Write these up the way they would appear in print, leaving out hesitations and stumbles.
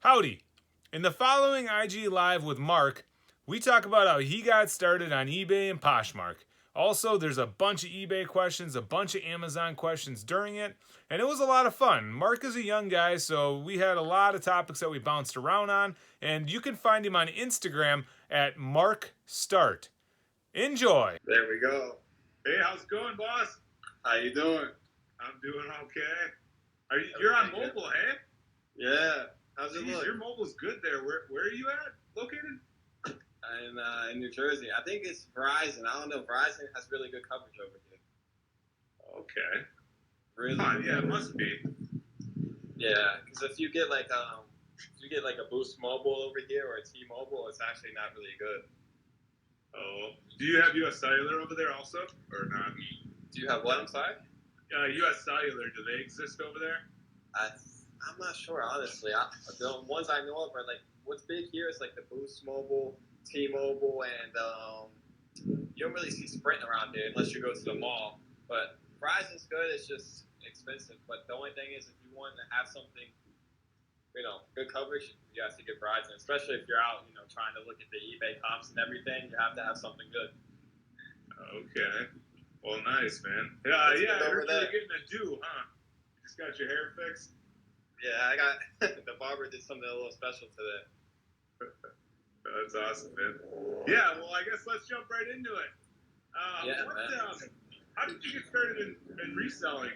Howdy! In the following IG Live with Mark, we talk about how he got started on eBay and Poshmark. Also, there's a bunch of eBay questions, a bunch of Amazon questions during it, and it was a lot of fun. Mark is a young guy, so we had a lot of topics that we bounced around on, and you can find him on Instagram at MarkStart. Enjoy! There we go. Hey, how's it going, boss? How you doing? I'm doing okay. You're on mobile, hey? Yeah. How's it Jeez, look? your mobile's good there. Where are you at? Located? I'm in New Jersey. I think it's Verizon. I don't know. Verizon has really good coverage over here. Okay. Really? Yeah, it must be. Yeah, because if you get like a Boost Mobile over here or a T-Mobile, it's actually not really good. Oh, do you have U.S. Cellular over there also, or not? Do you have what? I'm sorry. U.S. Cellular, do they exist over there? I'm not sure, honestly. The ones I know of are like what's big here is like the Boost Mobile, T-Mobile, and you don't really see Sprint around here unless you go to the mall. But Verizon's good. It's just expensive. But the only thing is, if you want to have something, good coverage, you have to get Verizon. Especially if you're out, trying to look at the eBay comps and everything, you have to have something good. Okay. Well, nice, man. Yeah. I heard you were getting a do, huh? You just got your hair fixed? Yeah, I got the barber did something a little special today. That's awesome, man. Yeah, well, I guess let's jump right into it. How did you get started in reselling,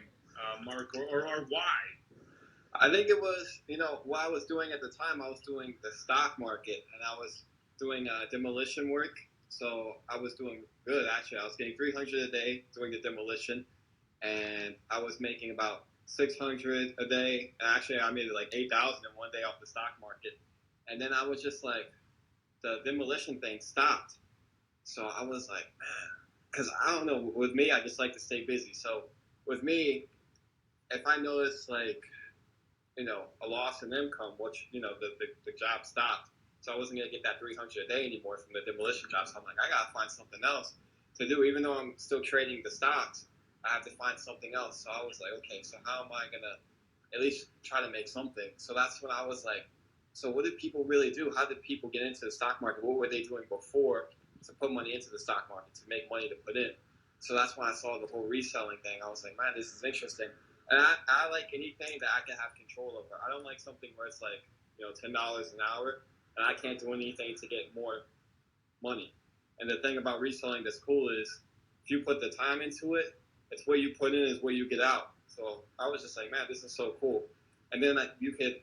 Mark, or why? I think it was, what I was doing at the time, I was doing the stock market, and I was doing demolition work. So I was doing good, actually. I was getting $300 a day doing the demolition, and I was making about $600 a day. Actually, I made like $8,000 in one day off the stock market. And then I was just like, the demolition thing stopped. So I was like, man, because I don't know, with me, I just like to stay busy. So with me, if I notice like, a loss in income, which, the job stopped. So I wasn't going to get that $300 a day anymore from the demolition job. So I'm like, I got to find something else to do. Even though I'm still trading the stocks, I have to find something else. So I was like, okay, so how am I going to at least try to make something? So that's when I was like, so what did people really do? How did people get into the stock market? What were they doing before to put money into the stock market, to make money to put in? So that's when I saw the whole reselling thing. I was like, man, this is interesting. And I like anything that I can have control over. I don't like something where it's like, $10 an hour, and I can't do anything to get more money. And the thing about reselling that's cool is if you put the time into it, it's what you put in is what you get out. So I was just like, man, this is so cool. And then you could,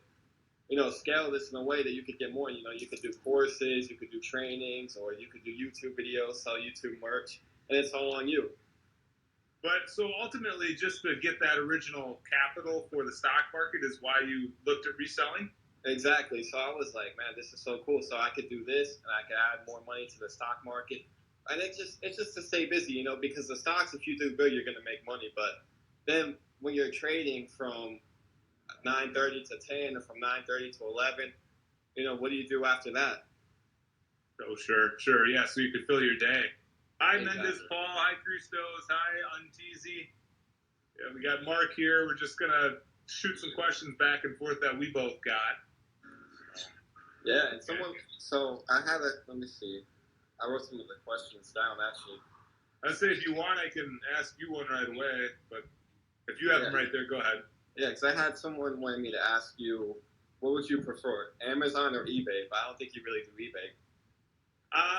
scale this in a way that you could get more. You could do courses, you could do trainings, or you could do YouTube videos, sell YouTube merch, and it's all on you. But so ultimately, just to get that original capital for the stock market is why you looked at reselling? Exactly. So I was like, man, this is so cool. So I could do this, and I could add more money to the stock market. And it's just to stay busy, because the stocks, if you do good, you're going to make money. But then when you're trading from 9:30 to 10 or from 9:30 to 11, what do you do after that? Oh, sure. Yeah, so you could fill your day. Hi, Exactly. Mendez Paul. Hi, Christos. Hi, Unteasy. Yeah, we got Mark here. We're just going to shoot some questions back and forth that we both got. Yeah, and so I had let me see. I wrote some of the questions down, actually. I'd say if you want, I can ask you one right away, but if you have them right there, go ahead. Yeah, because I had someone wanting me to ask you, what would you prefer, Amazon or eBay? But I don't think you really do eBay.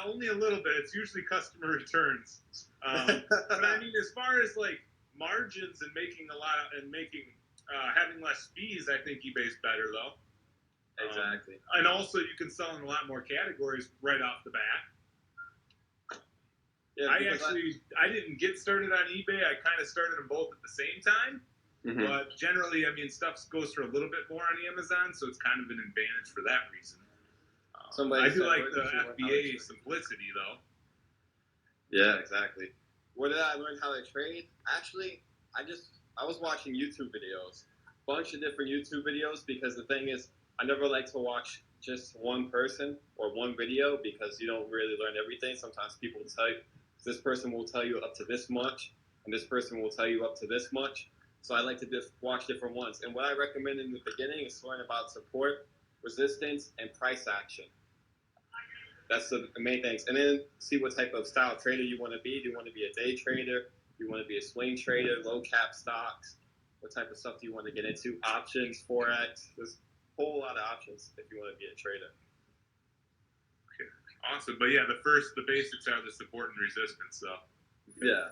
Only a little bit. It's usually customer returns. But I mean, as far as like margins and making having less fees, I think eBay's better though. Exactly. And also, you can sell in a lot more categories right off the bat. Yeah, I didn't get started on eBay. I kind of started them both at the same time. Mm-hmm. But generally, I mean, stuff goes for a little bit more on Amazon, so it's kind of an advantage for that reason. I do like the FBA simplicity, though. Yeah, exactly. Where did I learn how to trade? Actually, I was watching YouTube videos, bunch of different YouTube videos, because the thing is, I never like to watch just one person or one video because you don't really learn everything. Sometimes people will tell you, this person will tell you up to this much, and this person will tell you up to this much. So I like to watch different ones. And what I recommend in the beginning is learn about support resistance, and price action. That's the main things. And then see what type of style trader you want to be. Do you want to be a day trader? Do you want to be a swing trader, low cap stocks? What type of stuff do you want to get into? Options, Forex. There's a whole lot of options if you want to be a trader. Okay. Awesome. But yeah, the basics are the support and resistance, though. Yeah.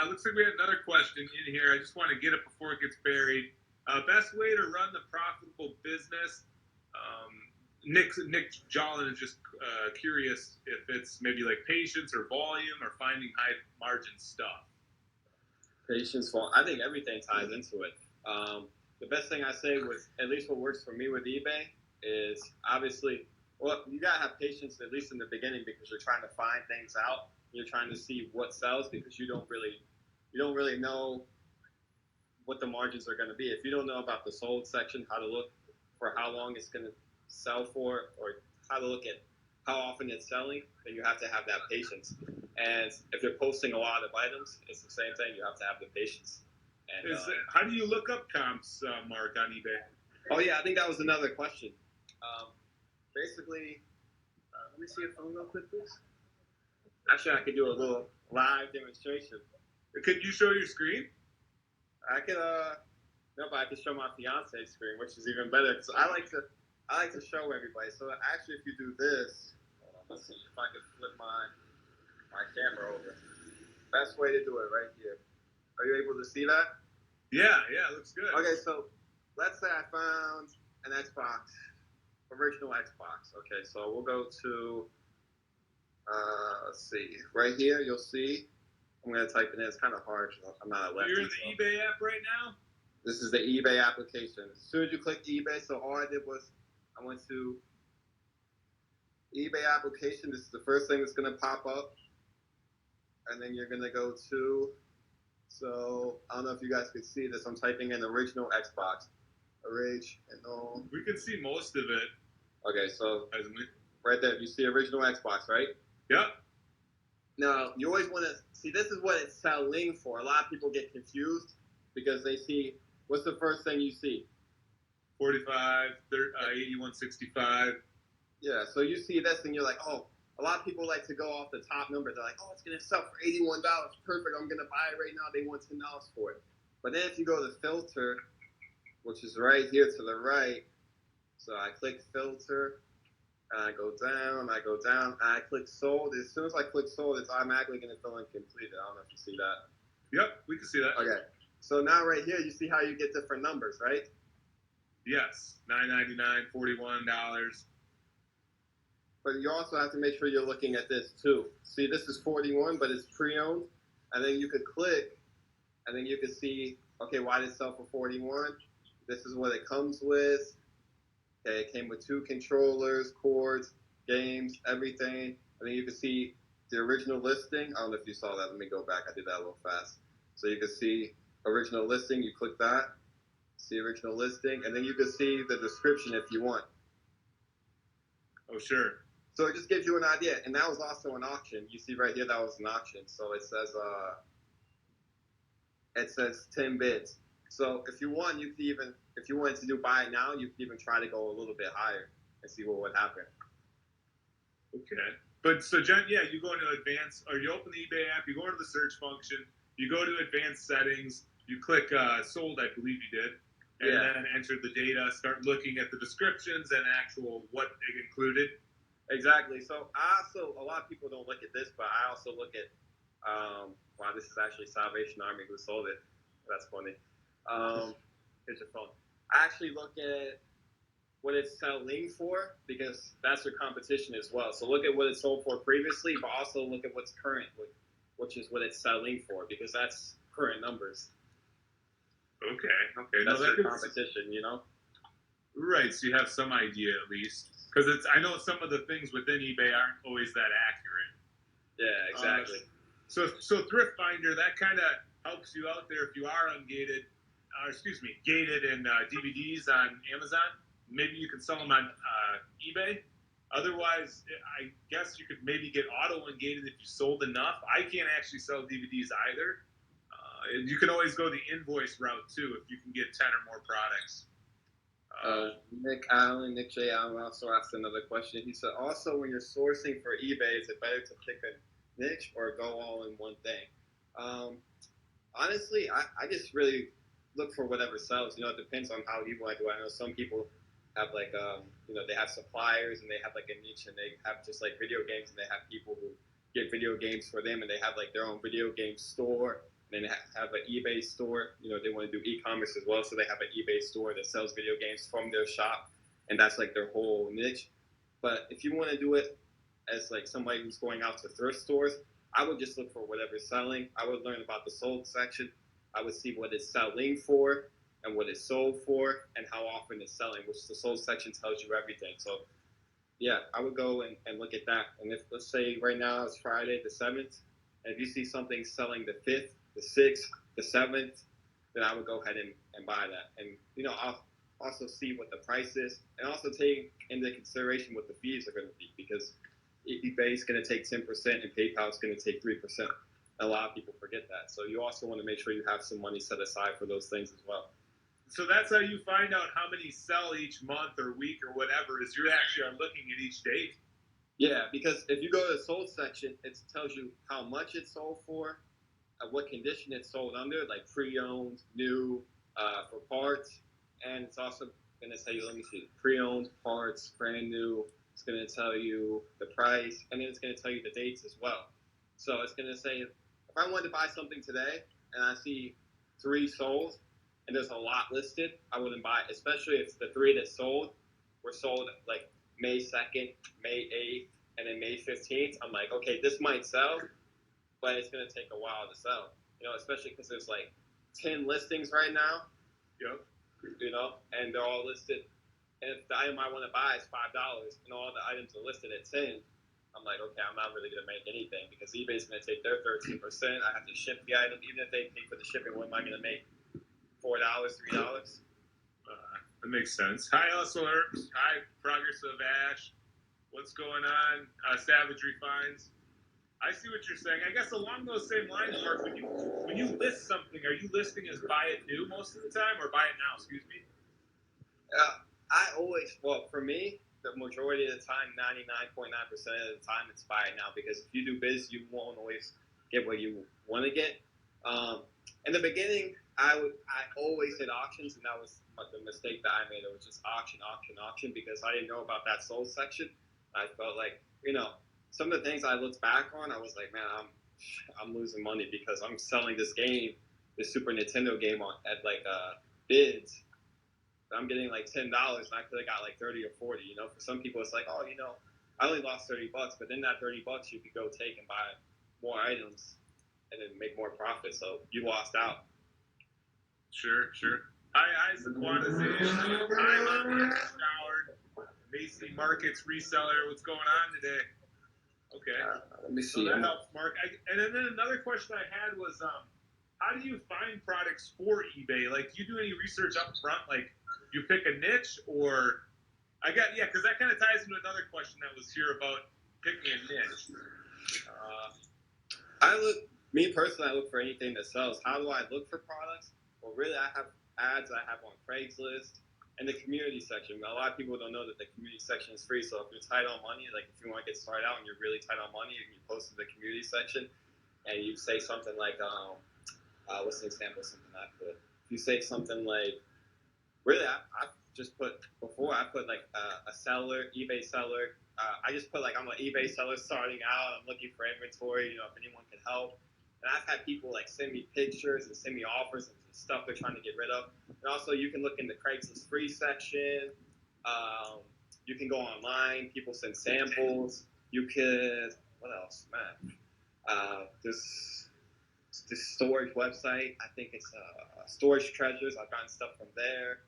Looks like we had another question in here. I just want to get it before it gets buried. Best way to run the profitable business. Nick Jolin is just curious if it's maybe like patience or volume or finding high margin stuff. Patience, I think everything ties into it. The best thing I say with, at least what works for me with eBay, is obviously, well, you gotta have patience at least in the beginning because you're trying to find things out. You're trying to see what sells because you don't really know what the margins are going to be. If you don't know about the sold section, how to look for how long it's going to sell for, or how to look at how often it's selling, then you have to have that patience. And if you're posting a lot of items, it's the same thing. You have to have the patience. And how do you look up comps, Mark, on eBay? Oh yeah, I think that was another question. Basically, let me see a phone real quick, please. Actually, I could do a little live demonstration. Could you show your screen? I could, no, but I could show my fiance's screen, which is even better. So I like to show everybody. So actually, if you do this, let's see if I can flip my camera over. Best way to do it right here. Are you able to see that? Yeah, it looks good. Okay, so let's say I found an Xbox, original Xbox. Okay, so we'll go to, let's see, right here, you'll see. I'm going to type it in. It's kind of hard. I'm not a lefty. You're in the eBay app right now? This is the eBay application. As soon as you click eBay, so all I did was I went to eBay application. This is the first thing that's going to pop up. And then you're going to go to, so I don't know if you guys can see this. I'm typing in original Xbox. Original. We can see most of it. Okay, so right there, you see original Xbox, right? Yep. Now, you always want to see, this is what it's selling for. A lot of people get confused because they see, what's the first thing you see? 45, 81.65. Yeah, so you see this and you're like, oh, a lot of people like to go off the top number. They're like, oh, it's going to sell for $81. Perfect. I'm going to buy it right now. They want $10 for it. But then if you go to filter, which is right here to the right, so I click filter. I go down, and I click sold. As soon as I click sold, it's automatically going to fill in completed. I don't know if you see that. Yep, we can see that. Okay. So now right here, you see how you get different numbers, right? Yes, $9.99, $41. But you also have to make sure you're looking at this too. See, this is 41, but it's pre-owned. And then you could click, and then you can see, okay, why did it sell for 41? This is what it comes with. Okay, it came with 2 controllers, cords, games, everything. And then you can see the original listing. I don't know if you saw that. Let me go back. I did that a little fast. So you can see original listing. You click that. See original listing. And then you can see the description if you want. Oh, sure. So it just gives you an idea. And that was also an auction. You see right here, that was an auction. So it says 10 bids. So if you want, you could even, if you wanted to do buy it now, you could even try to go a little bit higher and see what would happen. Okay. But so, Jen, yeah, you go into advanced, or you open the eBay app, you go into the search function, you go to advanced settings, you click sold, I believe you did, and then enter the data, start looking at the descriptions and actual what it included. Exactly. So a lot of people don't look at this, but I also look at, wow, this is actually Salvation Army who sold it. That's funny. Here's your phone. I actually look at what it's selling for because that's your competition as well. So look at what it sold for previously, but also look at what's current, which is what it's selling for because that's current numbers. Okay. That's your competition, you know? Right, so you have some idea at least. Because I know some of the things within eBay aren't always that accurate. Yeah, exactly. So Thrift Finder, that kind of helps you out there if you are gated in DVDs on Amazon. Maybe you can sell them on eBay. Otherwise, I guess you could maybe get auto-ungated if you sold enough. I can't actually sell DVDs either. You can always go the invoice route too if you can get 10 or more products. Nick J. Allen also asked another question. He said, also, when you're sourcing for eBay, is it better to pick a niche or go all in one thing? Um, Honestly, I just really look for whatever sells. You know, it depends on how you want to do it. I know some people have like, they have suppliers and they have like a niche and they have just like video games and they have people who get video games for them and they have like their own video game store and then have an eBay store. You know, they want to do e-commerce as well, so they have an eBay store that sells video games from their shop, and that's like their whole niche. But if you want to do it as like somebody who's going out to thrift stores, I would just look for whatever's selling. I would learn about the sold section. I would see what it's selling for and what it's sold for and how often it's selling, which the sold section tells you everything. So yeah, I would go and look at that. And if, let's say right now it's Friday the 7th, and if you see something selling the 5th, the 6th, the 7th, then I would go ahead and buy that. And, I'll also see what the price is and also take into consideration what the fees are going to be, because eBay is going to take 10% and PayPal is going to take 3%. A lot of people forget that. So you also want to make sure you have some money set aside for those things as well. So that's how you find out how many sell each month or week or whatever, is you actually are looking at each date. Yeah, because if you go to the sold section, it tells you how much it's sold for, what condition it's sold under, like pre-owned, new, for parts, and it's also going to tell you, let me see, pre-owned, parts, brand new. It's going to tell you the price, and then it's going to tell you the dates as well. So it's going to say, if I wanted to buy something today and I see 3 sold and there's a lot listed, I wouldn't buy it, especially if the 3 that sold were sold like May 2nd, May 8th, and then May 15th. I'm like, okay, this might sell, but it's going to take a while to sell, especially because there's like 10 listings right now. Yep. And they're all listed. And if the item I want to buy is $5 and all the items are listed at 10, I'm like, okay, I'm not really going to make anything because eBay's going to take their 13%. I have to ship the item. Even if they pay for the shipping, what am I going to make? $4, $3? That makes sense. Hi, Hustler. Hi, Progressive Ash. What's going on? Savagery Finds. I see what you're saying. I guess along those same lines, Mark, when you list something, are you listing as buy it new most of the time or buy it now? Excuse me. For me, the majority of the time, 99.9% of the time, it's buy it now, because if you do biz, you won't always get what you want to get. In the beginning, I always did auctions, and that was the mistake that I made. It was just auction, because I didn't know about that sold section. I felt like, some of the things I looked back on, I was like, man, I'm losing money because I'm selling this game, this Super Nintendo game at like bids. I'm getting like $10, and I could have got like 30 or 40. For some people, it's like, oh, I only lost $30, but then that $30 you could go take and buy more items and then make more profit. So you lost out. Sure. Hi, Isaac Quantization. Hi, Mark Scoured. Macy Markets Reseller. What's going on today? Okay. Let me see. So that helps, Mark. And then another question I had was, how do you find products for eBay? Like, do you do any research up front? Like, you pick a niche, or because that kind of ties into another question that was here about picking a niche. Me personally, I look for anything that sells. How do I look for products? Well, really, I have ads I have on Craigslist and the community section. A lot of people don't know that the community section is free. So if you're tight on money, like if you want to get started out and you're really tight on money, you post to the community section and you say something like, what's an example of something I put? If you say something like, really, I just put, before I put like a seller, eBay seller. I just put like, I'm an eBay seller starting out. I'm looking for inventory, if anyone can help. And I've had people like send me pictures and send me offers and stuff they're trying to get rid of. And also you can look in the Craigslist free section. You can go online. People send samples. You could, what else, man? This storage website, I think it's Storage Treasures. I've gotten stuff from there.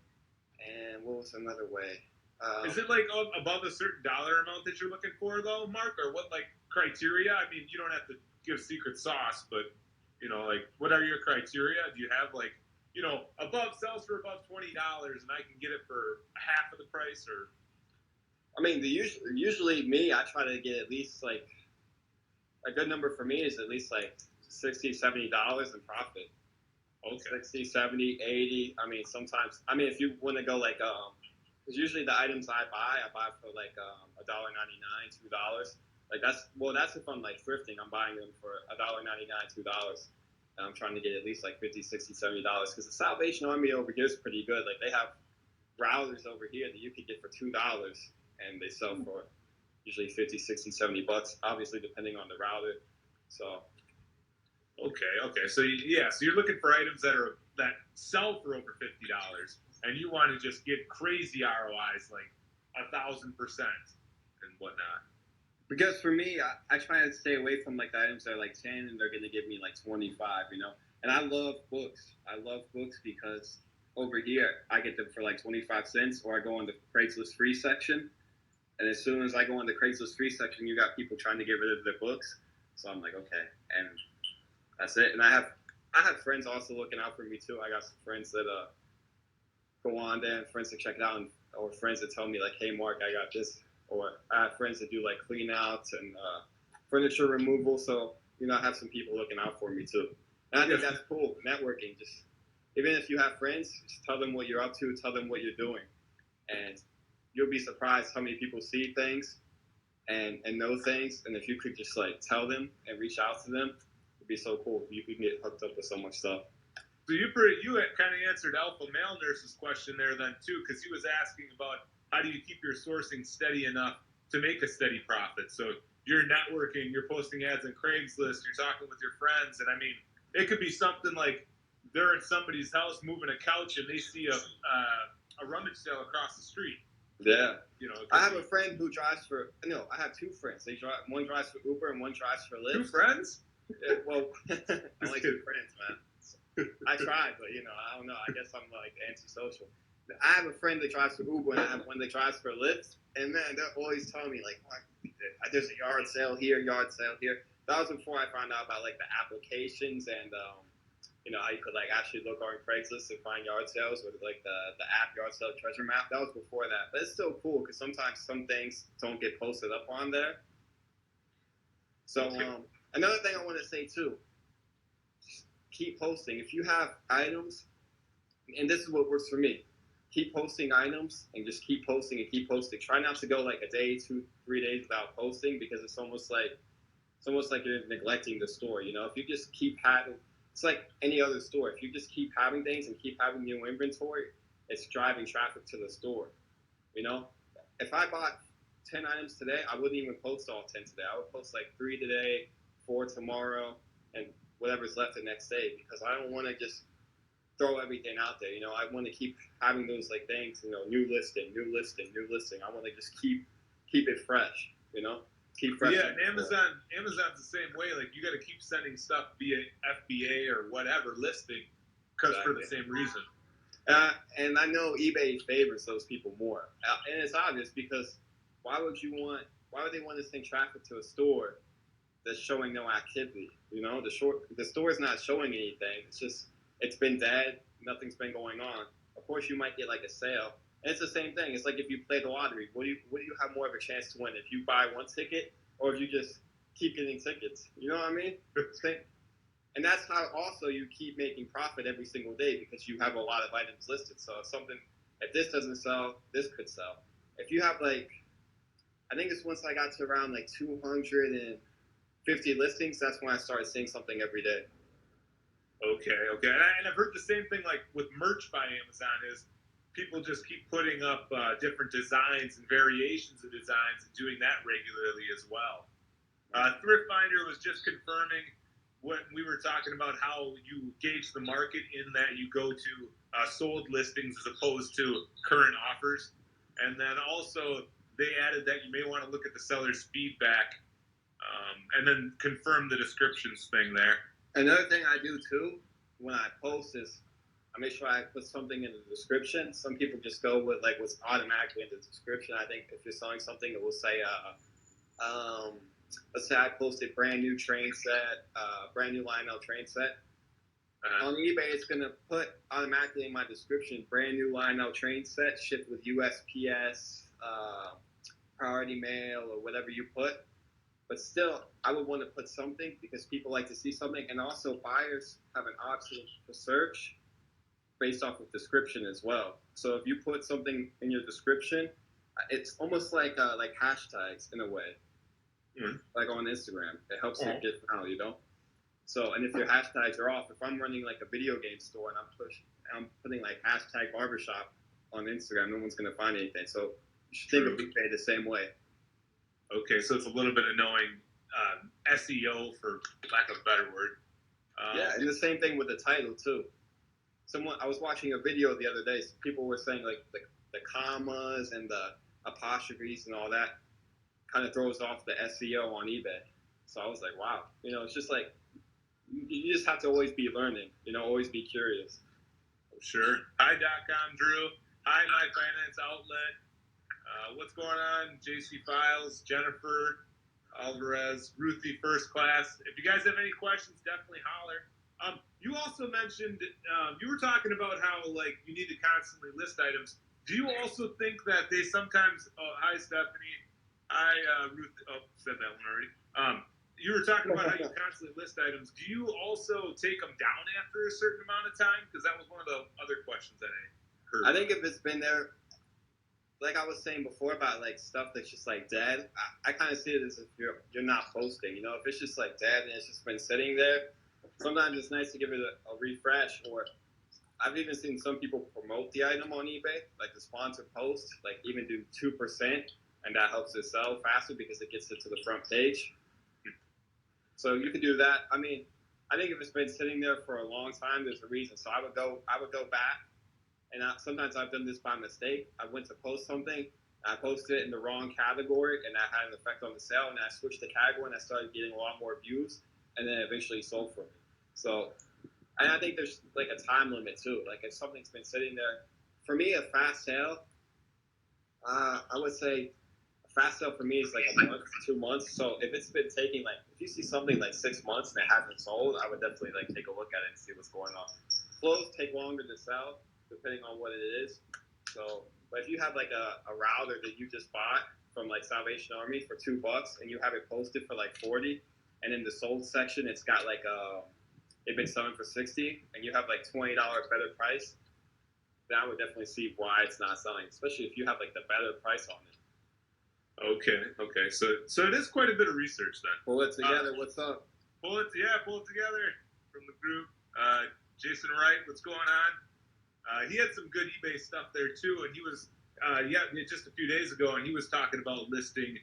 And what was another way? Is it like above a certain dollar amount that you're looking for, though, Mark? Or what, like, criteria? I mean, you don't have to give secret sauce, but, like, what are your criteria? Do you have, like, sells for above $20 and I can get it for half of the price? Or I mean, usually me, I try to get at least, like, a good number for me is at least, like, $60, $70 in profit. Okay. 60, 70, 80. I mean, sometimes, if you want to go like Because usually the items I buy for like $1.99, $2. Like that's if I'm like thrifting. I'm buying them for $1.99, $2. And I'm trying to get at least like 50, 60, $70. Because the Salvation Army over here is pretty good. Like they have routers over here that you could get for $2, and they sell for usually 50, 60, $70. Obviously, depending on the router. So Okay. So yeah, so you're looking for items that sell for over $50, and you want to just get crazy ROIs like 1,000% and whatnot. because for me, I try to stay away from like the items that are like 10 and they're gonna give me like 25, you know. And I love books. I love books because over here I get them for like 25 cents, or I go on the Craigslist free section. And as soon as I go on the Craigslist free section, you got people trying to get rid of their books. So I'm like, okay, and that's it. And I have friends also looking out for me too. I got some friends that go on there, and friends that check it out, or friends that tell me like, hey Mark, I got this. Or I have friends that do like clean outs and furniture removal. So I have some people looking out for me too. And I think that's cool. Networking, just even if you have friends, just tell them what you're up to, tell them what you're doing, and you'll be surprised how many people see things and know things. And if you could just like tell them and reach out to them, it'd be so cool. You could get hooked up with so much stuff. So you kind of answered Alpha Male Nurse's question there then too, because he was asking about how do you keep your sourcing steady enough to make a steady profit. So you're networking, you're posting ads on Craigslist, you're talking with your friends, and I mean, it could be something like they're at somebody's house moving a couch and they see a rummage sale across the street. Yeah. I have a friend who drives for. No, I have two friends. One drives for Uber and one drives for Lyft. Two friends? Yeah, well, I like two friends, man. I tried, but I don't know. I guess I'm like antisocial. I have a friend that drives for Uber and I have one that drives for Lyft, and man, they're always telling me like, there's a yard sale here, yard sale here. That was before I found out about like the applications and how you could like actually look on Craigslist and find yard sales with like the app Yard Sale Treasure Map. That was before that, but it's still cool because sometimes some things don't get posted up on there. So another thing I want to say too, keep posting. If you have items, and this is what works for me, keep posting items and just keep posting and keep posting. Try not to go like a day, 2, 3 days without posting, because it's almost like you're neglecting the store. If you just keep having, it's like any other store. If you just keep having things and keep having new inventory, it's driving traffic to the store. If I bought 10 items today, I wouldn't even post all 10 today. I would post like 3 today, 4 tomorrow, and whatever's left the next day, because I don't want to just throw everything out there. I want to keep having those like things, new listing, new listing, new listing. I want to just keep it fresh, keep fresh. Yeah, and Amazon's the same way. Like, you got to keep sending stuff via FBA or whatever listing, because for the same reason. And I know eBay favors those people more, and it's obvious, because why would they want to send traffic to a store that's showing no activity? The store is not showing anything. It's been dead. Nothing's been going on. Of course, you might get like a sale. And it's the same thing. It's like if you play the lottery. What do you have more of a chance to win? If you buy one ticket, or if you just keep getting tickets? You know what I mean? And that's how also you keep making profit every single day, because you have a lot of items listed. So if this doesn't sell, this could sell. If you have like, I think it's once I got to around like 250 listings, that's when I started seeing something every day. Okay. And I've heard the same thing like with merch by Amazon is people just keep putting up different designs and variations of designs and doing that regularly as well. Thrift Finder was just confirming when we were talking about how you gauge the market, in that you go to sold listings as opposed to current offers. And then also they added that you may want to look at the seller's feedback and then confirm the descriptions thing there. Another thing I do too when I post is I make sure I put something in the description. Some people just go with like what's automatically in the description. I think if you're selling something, it will say, let's say I posted brand new train set, brand new Lionel train set. On eBay, it's gonna put automatically in my description, brand new Lionel train set shipped with USPS, priority mail, or whatever you put. But still, I would want to put something, because people like to see something, and also buyers have an option to search based off of description as well. So if you put something in your description, it's almost like hashtags in a way, like on Instagram. It helps you get found, you know. So, and if your hashtags are off, if I'm running like a video game store and I'm putting like hashtag barbershop on Instagram, no one's gonna find anything. So you should think of eBay the same way. Okay, so it's a little bit of knowing SEO, for lack of a better word. Yeah, and the same thing with the title too. I was watching a video the other day. So people were saying like the commas and the apostrophes and all that kind of throws off the SEO on eBay. So I was like, wow, you know, it's just like you just have to always be learning, you know, always be curious. Sure. Hi.com, Drew. Hi, My Finance Outlet. What's going on? JC Files, Jennifer, Alvarez, Ruthie First Class. If you guys have any questions, definitely holler. You also mentioned, you were talking about how, like, you need to constantly list items. Do you also think that they sometimes, hi, Stephanie. Hi, Ruth. Oh, said that one already. You were talking about how you constantly list items. Do you also take them down after a certain amount of time? Because that was one of the other questions that I heard. I think if it's been there, like I was saying before about like stuff that's just like dead, I kind of see it as if you're not posting. You know, if it's just like dead and it's just been sitting there, sometimes it's nice to give it a refresh. Or I've even seen some people promote the item on eBay, like the sponsor post, like even do 2%, and that helps it sell faster because it gets it to the front page. So you could do that. I mean, I think if it's been sitting there for a long time, there's a reason. So I would go back, and sometimes I've done this by mistake. I went to post something, I posted it in the wrong category, and that had an effect on the sale. And I switched the category, and I started getting a lot more views, and then eventually sold for me. So, and I think there's like a time limit too. Like if something's been sitting there, for me, a fast sale, I would say fast sale for me is like a month, 2 months. So if it's been taking like, if you see something like 6 months and it hasn't sold, I would definitely like take a look at it and see what's going on. Flows take longer to sell depending on what it is. So, but if you have like a router that you just bought from like Salvation Army for $2 and you have it posted for like 40, and in the sold section it's got like it's been selling for 60, and you have like $20 better price, then I would definitely see why it's not selling, especially if you have like the better price on it. Okay. So it is quite a bit of research then. Pull it together. What's up? Pull it together from the group. Jason Wright, what's going on? He had some good eBay stuff there too, and he was just a few days ago, and he was talking about listing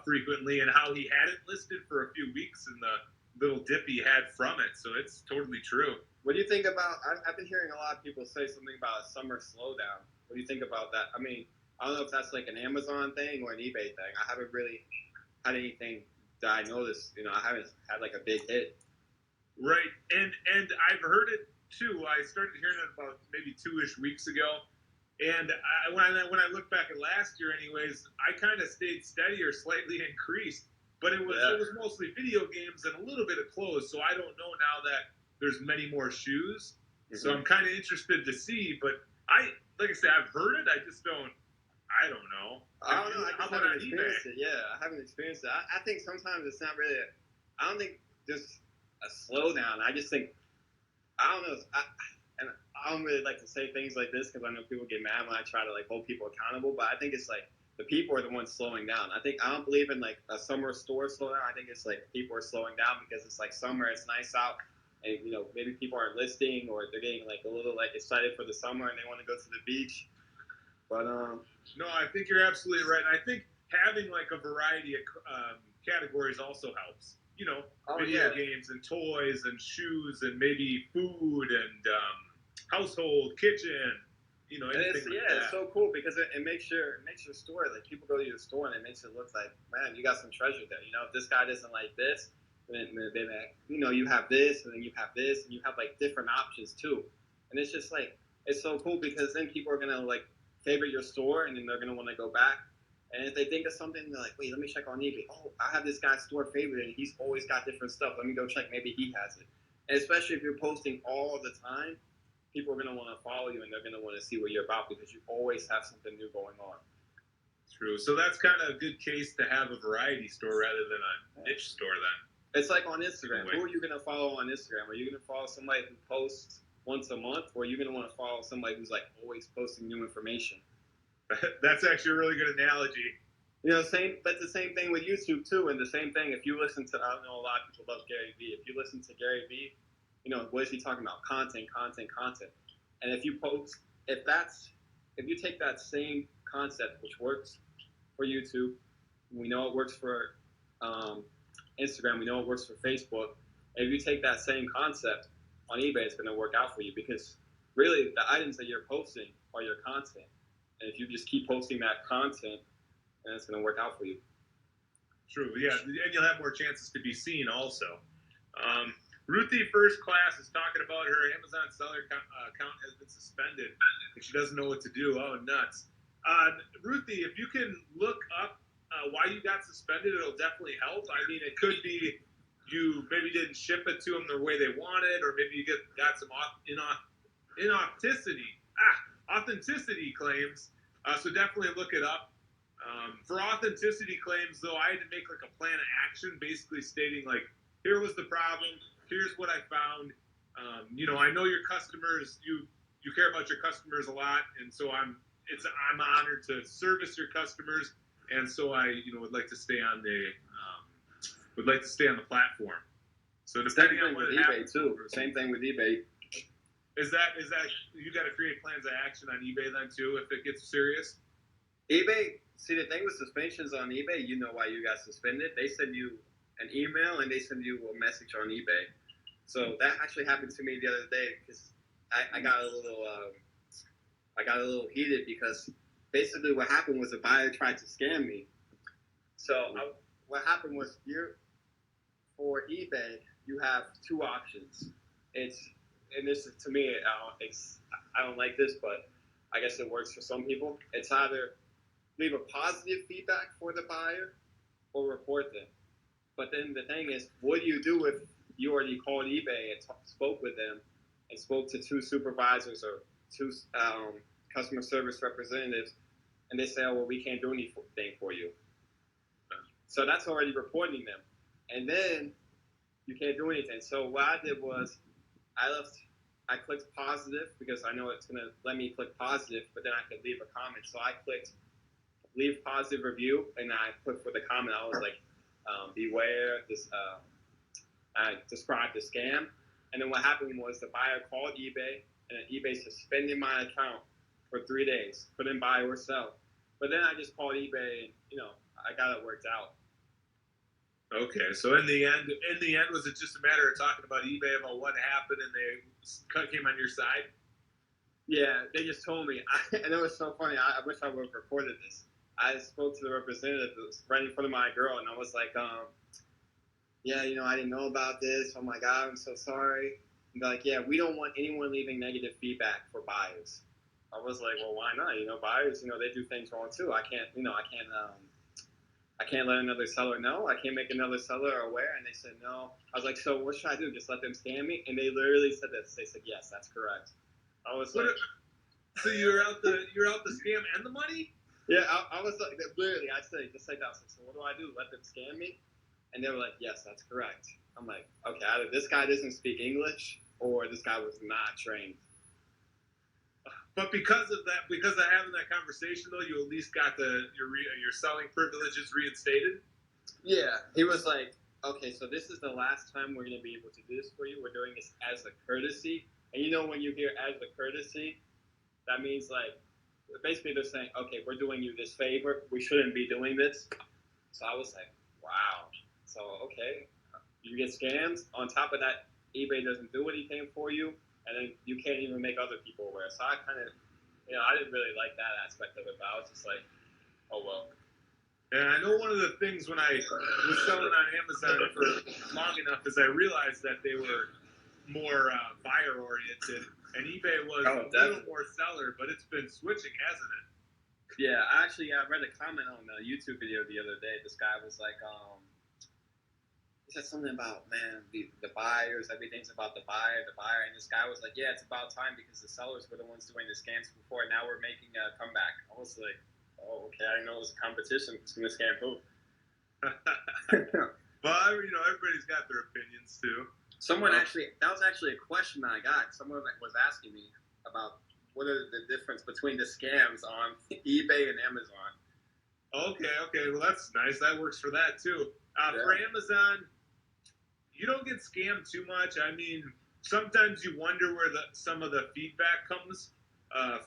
frequently and how he hadn't listed for a few weeks and the little dip he had from it. So it's totally true. What do you think about? I've been hearing a lot of people say something about a summer slowdown. What do you think about that? I mean, I don't know if that's like an Amazon thing or an eBay thing. I haven't really had anything that I noticed. You know, I haven't had like a big hit. Right, and I've heard it too. I started hearing it about maybe 2-ish weeks ago, and when I look back at last year, anyways, I kind of stayed steady or slightly increased, but it was mostly video games and a little bit of clothes. So I don't know now that there's many more shoes. Mm-hmm. So I'm kind of interested to see, but like I said, I've heard it. I don't know. I don't know. I just haven't experienced it. Yeah, I haven't experienced it. I think sometimes it's not really. I don't think there's a slowdown. I just think I don't know. And I don't really like to say things like this because I know people get mad when I try to like hold people accountable. But I think it's like the people are the ones slowing down. I don't believe in like a summer store slowdown. I think it's like people are slowing down because it's like summer. It's nice out. And, you know, maybe people aren't listing or they're getting like a little like excited for the summer and they want to go to the beach. But no, I think you're absolutely right. And I think having like a variety of categories also helps. You know, video games and toys and shoes and maybe food and household, kitchen. You know, anything like that. It's so cool because it makes your store, like people go to your store and it makes it look like, man, you got some treasure there. You know, if this guy doesn't like this, then you know, you have this and then you have this and you have like different options too. And it's just like, it's so cool because then people are gonna like favorite your store and then they're gonna want to go back. And if they think of something, they're like, wait, let me check on eBay. Oh, I have this guy's store favorite and he's always got different stuff. Let me go check. Maybe he has it. And especially if you're posting all the time, people are going to want to follow you and they're going to want to see what you're about because you always have something new going on. True. So that's kind of a good case to have a variety store rather than a niche store then. It's like on Instagram. Who are you going to follow on Instagram? Are you going to follow somebody who posts once a month, or you're going to want to follow somebody who's like always posting new information. That's actually a really good analogy. You know, that's the same thing with YouTube too, and the same thing if you listen to, I know a lot of people love Gary Vee. If you listen to Gary Vee, you know, what is he talking about? Content. And if you post, if you take that same concept, which works for YouTube, we know it works for Instagram, we know it works for Facebook, and if you take that same concept on eBay, it's going to work out for you, because really the items that you're posting are your content. And if you just keep posting that content, and it's going to work out for you. True, yeah, and you'll have more chances to be seen also. Ruthie First Class is talking about her Amazon seller account has been suspended, and she doesn't know what to do. Oh, nuts. Ruthie, if you can look up why you got suspended, it'll definitely help. I mean, it could be you maybe didn't ship it to them the way they wanted, or maybe you got some authenticity claims. So definitely look it up. For authenticity claims, though, I had to make like a plan of action, basically stating like, here was the problem, here's what I found. You know, I know your customers, you care about your customers a lot, and so I'm honored to service your customers, and so I would like to stay on the platform. So depending on what happens, too. Same thing with eBay. Is that you got to create plans of action on eBay then too if it gets serious? eBay, see, the thing with suspensions on eBay, you know why you got suspended. They send you an email and they send you a message on eBay. So that actually happened to me the other day, because I got a little heated, because basically what happened was a buyer tried to scam me. So what happened was, for eBay, you have two options. And this is, to me, I don't like this, but I guess it works for some people. It's either leave a positive feedback for the buyer or report them. But then the thing is, what do you do if you already called eBay and spoke with them and spoke to two supervisors or two customer service representatives, and they say, oh, well, we can't do anything for you. So that's already reporting them. And then you can't do anything. So what I did was I clicked positive, because I know it's going to let me click positive, but then I could leave a comment. So I clicked leave positive review, and I put for the comment, I was like, beware this, I described the scam. And then what happened was the buyer called eBay, and then eBay suspended my account for 3 days, couldn't buy or sell. But then I just called eBay, and I got it worked out. Okay, so in the end, was it just a matter of talking about eBay about what happened, and they came on your side? Yeah, they just told me, and it was so funny. I wish I would have recorded this. I spoke to the representative right in front of my girl, and I was like, yeah, I didn't know about this. Oh my God, I'm so sorry. And they're like, yeah, we don't want anyone leaving negative feedback for buyers. I was like, well, why not? Buyers, they do things wrong too. I can't let another seller know. I can't make another seller aware. And they said no. I was like, so what should I do? Just let them scam me? And they literally said this. They said, yes, that's correct. I was like, so you're out the scam and the money? Yeah, I was like, literally, I said just like that. I was like, so what do I do? Let them scam me? And they were like, yes, that's correct. I'm like, okay, either this guy doesn't speak English or this guy was not trained. But because of having that conversation, though, you at least got your selling privileges reinstated? Yeah, he was like, okay, so this is the last time we're going to be able to do this for you. We're doing this as a courtesy. And when you hear as a courtesy, that means like, basically they're saying, okay, we're doing you this favor. We shouldn't be doing this. So I was like, wow. So, okay, you get scammed. On top of that, eBay doesn't do anything for you. And then you can't even make other people aware. So I kind of, I didn't really like that aspect of it. But I was just like, oh, well. And I know one of the things when I was selling on Amazon for long enough is I realized that they were more buyer-oriented. And eBay was a little more seller, but it's been switching, hasn't it? Yeah, I read a comment on a YouTube video the other day. This guy was like, he said something about, man, the buyers, everything's about the buyer. And this guy was like, yeah, it's about time, because the sellers were the ones doing the scams before. Now we're making a comeback. I was like, oh, okay, I didn't know it was a competition. It's going to scam who? Well, everybody's got their opinions too. Someone that was actually a question I got. Someone was asking me about what are the difference between the scams on eBay and Amazon. Okay. Well, that's nice. That works for that too. For Amazon, you don't get scammed too much. I mean, sometimes you wonder where some of the feedback comes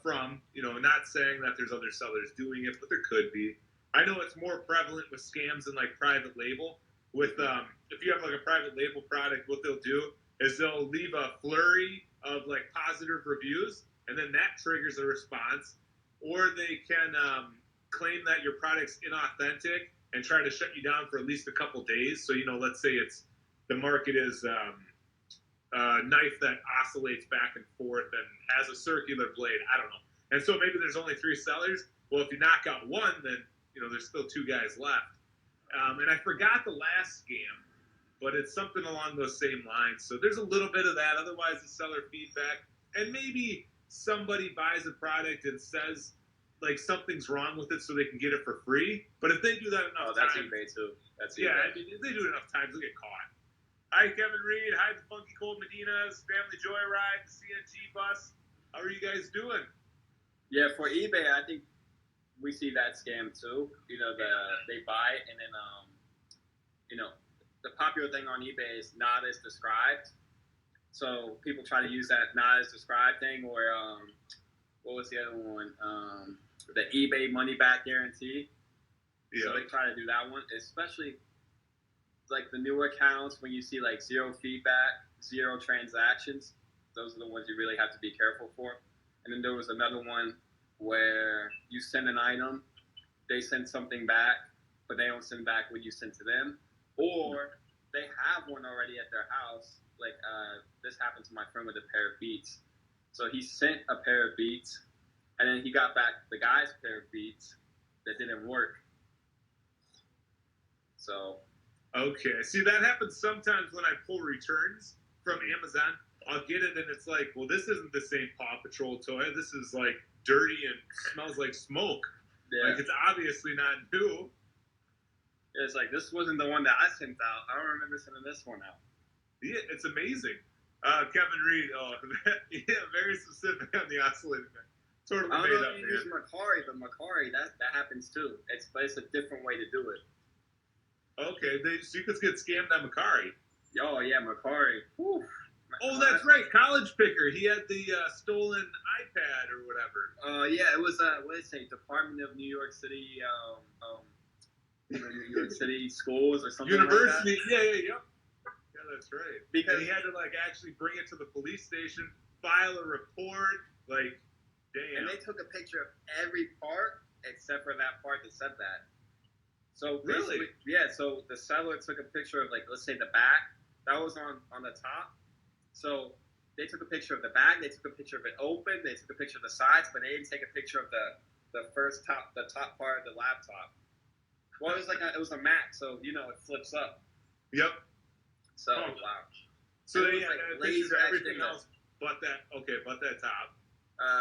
from. Not saying that there's other sellers doing it, but there could be. I know it's more prevalent with scams and like private label. With if you have like a private label product, what they'll do is they'll leave a flurry of like positive reviews, and then that triggers a response. Or they can claim that your product's inauthentic and try to shut you down for at least a couple days. So let's say the market is a knife that oscillates back and forth and has a circular blade. I don't know. And so maybe there's only 3 sellers. Well, if you knock out one, then there's still 2 guys left. And I forgot the last scam, but it's something along those same lines. So there's a little bit of that. Otherwise, the seller feedback, and maybe somebody buys a product and says like something's wrong with it, so they can get it for free. But if they do that enough that's times, eBay too. That's eBay. eBay. I mean, if they do it enough times, they'll get caught. Hi, Kevin Reed. Hi, the Funky Cold Medinas, Family Joyride, the CNG bus. How are you guys doing? Yeah, for eBay, I think we see that scam too. They buy it, and then the popular thing on eBay is not as described. So people try to use that not as described thing, or what was the other one? The eBay money back guarantee. Yeah. So they try to do that one, especially like the newer accounts when you see like 0 feedback, 0 transactions. Those are the ones you really have to be careful for. And then there was another one where you send an item, they send something back, but they don't send back what you sent to them. Or they have one already at their house. Like this happened to my friend with a pair of Beats. So he sent a pair of Beats, and then he got back the guy's pair of Beats that didn't work. So. Okay. See, that happens sometimes when I pull returns from Amazon. I'll get it, and it's like, well, this isn't the same Paw Patrol toy. This is like dirty and smells like smoke. Yeah. Like it's obviously not new. It's like, this wasn't the one that I sent out. I don't remember sending this one out. Yeah, it's amazing. Kevin Reed, yeah, very specific on the oscillator. Totally I don't made know up, if you use Macari, but Macari, that happens too. But it's a different way to do it. Okay, so you could get scammed on Macari. Oh, yeah, Macari. Whew. Oh, that's right, College Picker. He had the stolen iPad or whatever. Yeah, it was, what did it say, Department of New York City, New York City schools or something University, like that. Yeah, that's right. Because and he had to like actually bring it to the police station, file a report, like, damn. And they took a picture of every part except for that part that said that. So really, yeah. So the seller took a picture of, like, let's say the back that was on the top. So they took a picture of the back. They took a picture of it open. They took a picture of the sides, but they didn't take a picture of the top part of the laptop. Well, it was it was a Mac, so it flips up. Yep. So wow. So they had pictures of everything else, but that top.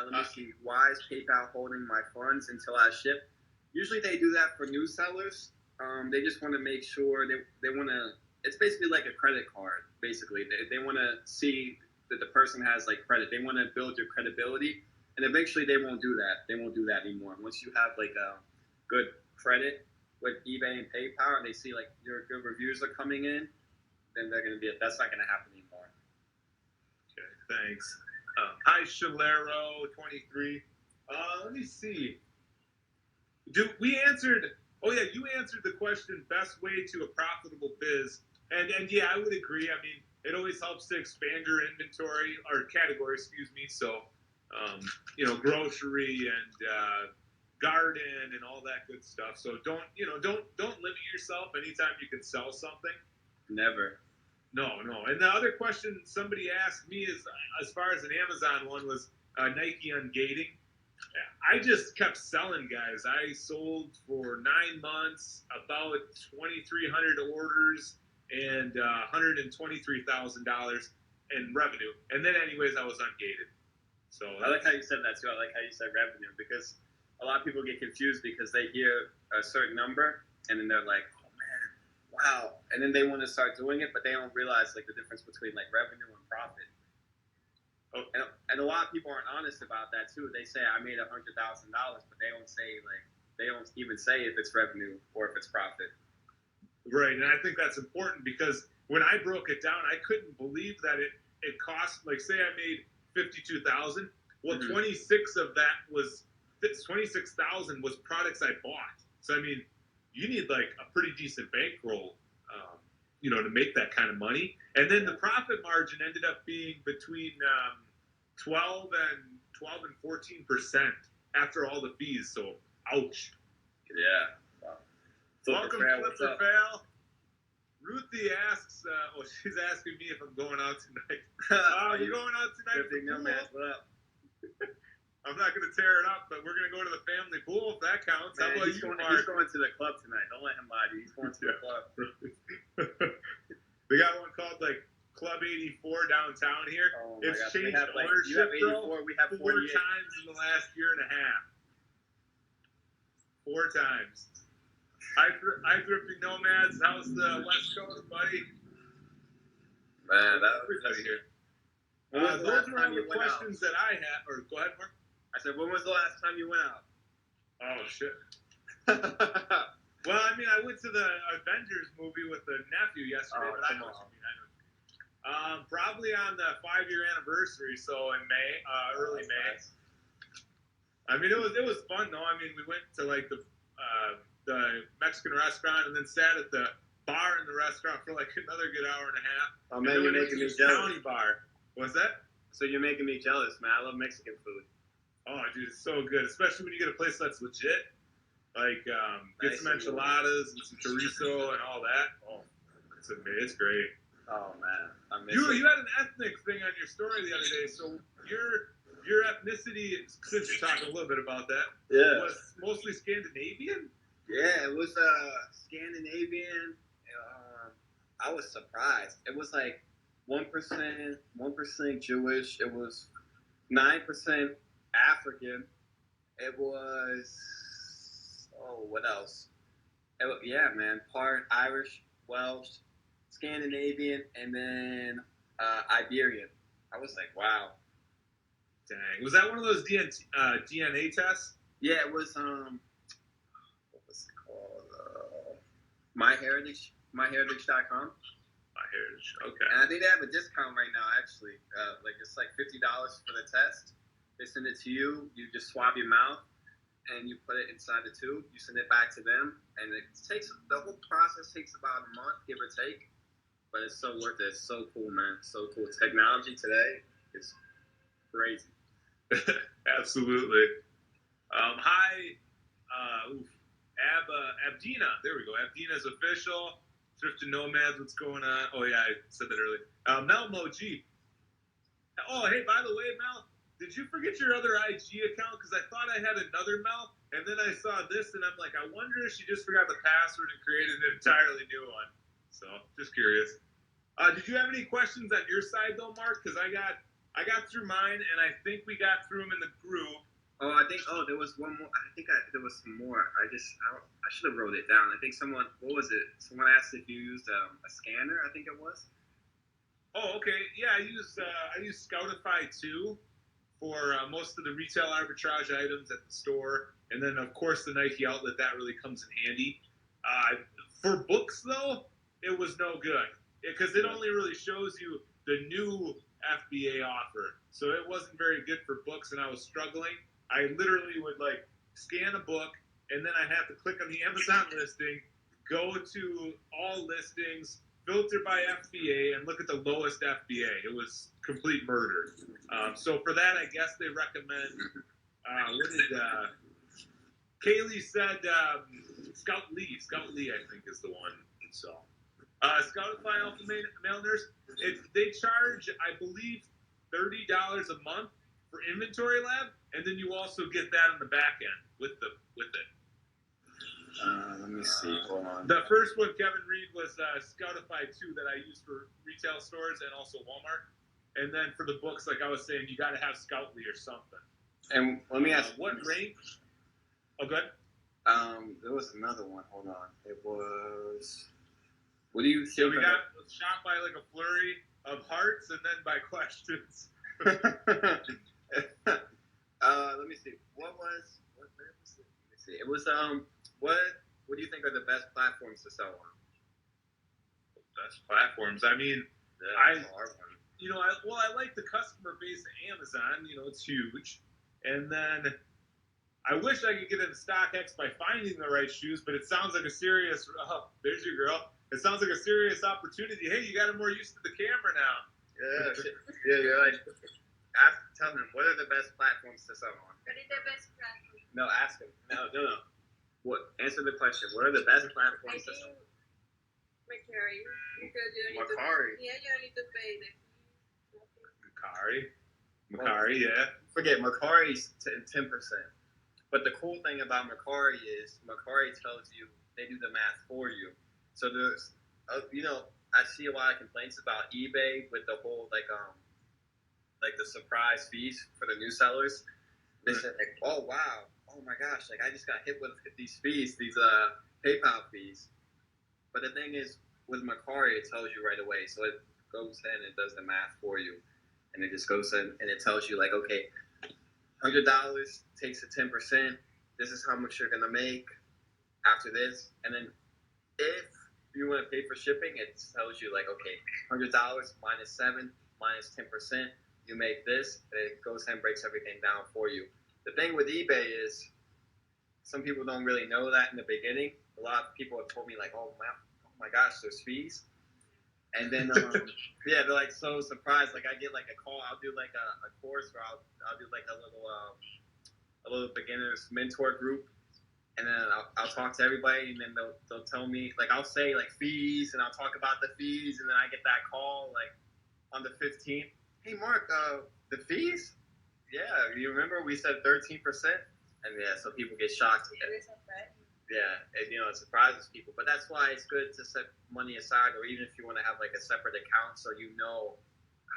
Let me see. Why is PayPal holding my funds until I ship? Usually they do that for new sellers. They just want to make sure they want to. It's basically like a credit card. Basically, they want to see that the person has like credit. They want to build your credibility, and eventually they won't do that. They won't do that anymore. Once you have like a good credit with eBay and PayPal, and they see like your good reviews are coming in, then they're gonna be. That's not gonna happen anymore. Okay, thanks. Hi, Shalero 23. Let me see. We answered? Oh yeah, you answered the question. Best way to a profitable biz, and yeah, I would agree. I mean, it always helps to expand your inventory or category. Excuse me. So, grocery and garden and all that good stuff. So don't limit yourself anytime you can sell something. Never. No. And the other question somebody asked me is, as far as an Amazon one, was Nike ungating. I just kept selling, guys. I sold for 9 months, about 2,300 orders and $123,000 in revenue. And then anyways, I was ungated. So I like how you said that too. I like how you said revenue, because a lot of people get confused because they hear a certain number and then they're like, oh man, wow. And then they want to start doing it, but they don't realize like the difference between like revenue and profit. Oh. And a lot of people aren't honest about that too. They say I made $100,000, but they don't say like they don't even say if it's revenue or if it's profit. Right, and I think that's important because when I broke it down, I couldn't believe that it cost, like, say I made $52,000. Well, 26 of that was 26,000 was products I bought. So I mean, you need like a pretty decent bankroll, to make that kind of money. And then the profit margin ended up being between 12 and 14% after all the fees. So, ouch. Yeah. Wow. Welcome, Flipper Fail. Ruthie asks, she's asking me if I'm going out tonight. You're going out tonight? No, man, what up? I'm not going to tear it up, but we're going to go to the family pool if that counts. Man, how about he's you, going, Mark? He's going to the club tonight. Don't let him lie to you. He's going to the club. They got one called like Club 84 downtown here. Oh it's gosh. changed You have 84, bro, we have 4 times in the last year and a half. 4 times. I Thrifty Nomads. How's the West Coast, buddy? Man, that was everybody here. Those are all the questions that I had. Or go ahead, Mark. I said, when was the last time you went out? Oh shit. Well, I mean, I went to the Avengers movie with the nephew yesterday, but I know what you mean. I know. Probably on the 5-year anniversary, so in May, early May. Nice. I mean, it was fun though. I mean, we went to like the Mexican restaurant and then sat at the bar in the restaurant for like another good hour and a half. Oh man, you're making me jealous. County bar. What's that? So you're making me jealous, man. I love Mexican food. Oh, dude, it's so good, especially when you get a place that's legit. Like, get Nice some enchiladas and some chorizo and all that. Oh, it's great. Oh man, I miss You had an ethnic thing on your story the other day. So your ethnicity, since you're talking a little bit about that, was mostly Scandinavian. Yeah, it was Scandinavian. I was surprised. It was like 1% Jewish. It was 9% African. It was what else? Part Irish, Welsh, Scandinavian, and then Iberian. I was like, wow. Dang. Was that one of those DNA tests? Yeah, it was. What was it called? MyHeritage.com. MyHeritage. Okay. And I think they have a discount right now. Actually, it's like $50 for the test. They send it to you. You just swab your mouth, and you put it inside the tube. You send it back to them, and the whole process takes about a month, give or take. But it's so worth it. It's so cool, man. So cool. Technology today is crazy. Absolutely. Hi, Abdina. There we go. Abdina's official. Thrift and Nomads. What's going on? Oh yeah, I said that earlier. Mel Moji. Oh hey, by the way, Mel, did you forget your other IG account? Because I thought I had another Mel, and then I saw this, and I'm like, I wonder if she just forgot the password and created an entirely new one. So, just curious. Did you have any questions on your side though, Mark? Because I got through mine, and I think we got through them in the group. There was one more. There was some more. I should have wrote it down. I think someone asked if you used a scanner. I think it was. Oh, okay. Yeah, I use Scoutify too for most of the retail arbitrage items at the store, and then of course the Nike outlet that really comes in handy. For books though, it was no good because it only really shows you the new FBA offer, so it wasn't very good for books, and I was struggling. I literally would like scan a book, and then I have to click on the Amazon listing, go to all listings, filter by FBA, and look at the lowest FBA. It was complete murder. So for that, I guess they recommend. Kaylee said Scout Lee. Scout Lee, I think, is the one. So Scoutify Alpha Mail Nurse. They charge, I believe, $30 a month for Inventory Lab, and then you also get that on the back end with it. Let me see. Hold on. The first one, Kevin Reed, was Scoutify 2 that I use for retail stores and also Walmart. And then for the books, like I was saying, you got to have Scoutly or something. And let me ask, what rank? Oh, good. There was another one. Hold on. It was. What do you So think? we got shot by like a flurry of hearts and then by questions. Let me see. What was it? Let me see. It was what do you think are the best platforms to sell on? Best platforms. I mean, That's a hard one. I like the customer base at Amazon. It's huge. And then I wish I could get into StockX by finding the right shoes, but it sounds like a serious. Oh, there's your girl. It sounds like a serious opportunity. Hey, you got him more used to the camera now. Yeah. You're like, tell them what are the best platforms to sell on. What is the best platform? No, ask him. No. What? Answer the question. What are the best platforms to sell on? Mercari, because you don't need Mercari. you don't need to pay the fees. Mercari, yeah. Forget Mercari's 10%. But the cool thing about Mercari is Mercari tells you they do the math for you. So there's, I see a lot of complaints about eBay with the whole like the surprise fees for the new sellers. They said like, oh wow, oh my gosh, like I just got hit with these fees, these PayPal fees. But the thing is, with Mercari, it tells you right away. So it goes in and does the math for you. And it just goes in and it tells you, like, okay, $100 takes a 10%. This is how much you're going to make after this. And then if you want to pay for shipping, it tells you, like, okay, $100 minus 7 minus 10%. You make this. And it goes and breaks everything down for you. The thing with eBay is some people don't really know that in the beginning. A lot of people have told me, like, oh my gosh, there's fees. And then, they're like so surprised. Like I get like a call. I'll do like a course where I'll do like a little beginners mentor group. And then I'll talk to everybody. And then they'll tell me, like I'll say like fees and I'll talk about the fees. And then I get that call like on the 15th. Hey, Mark, the fees? Yeah, you remember we said 13%? And yeah, so people get shocked. Yeah, and it surprises people. But that's why it's good to set money aside, or even if you want to have like a separate account so you know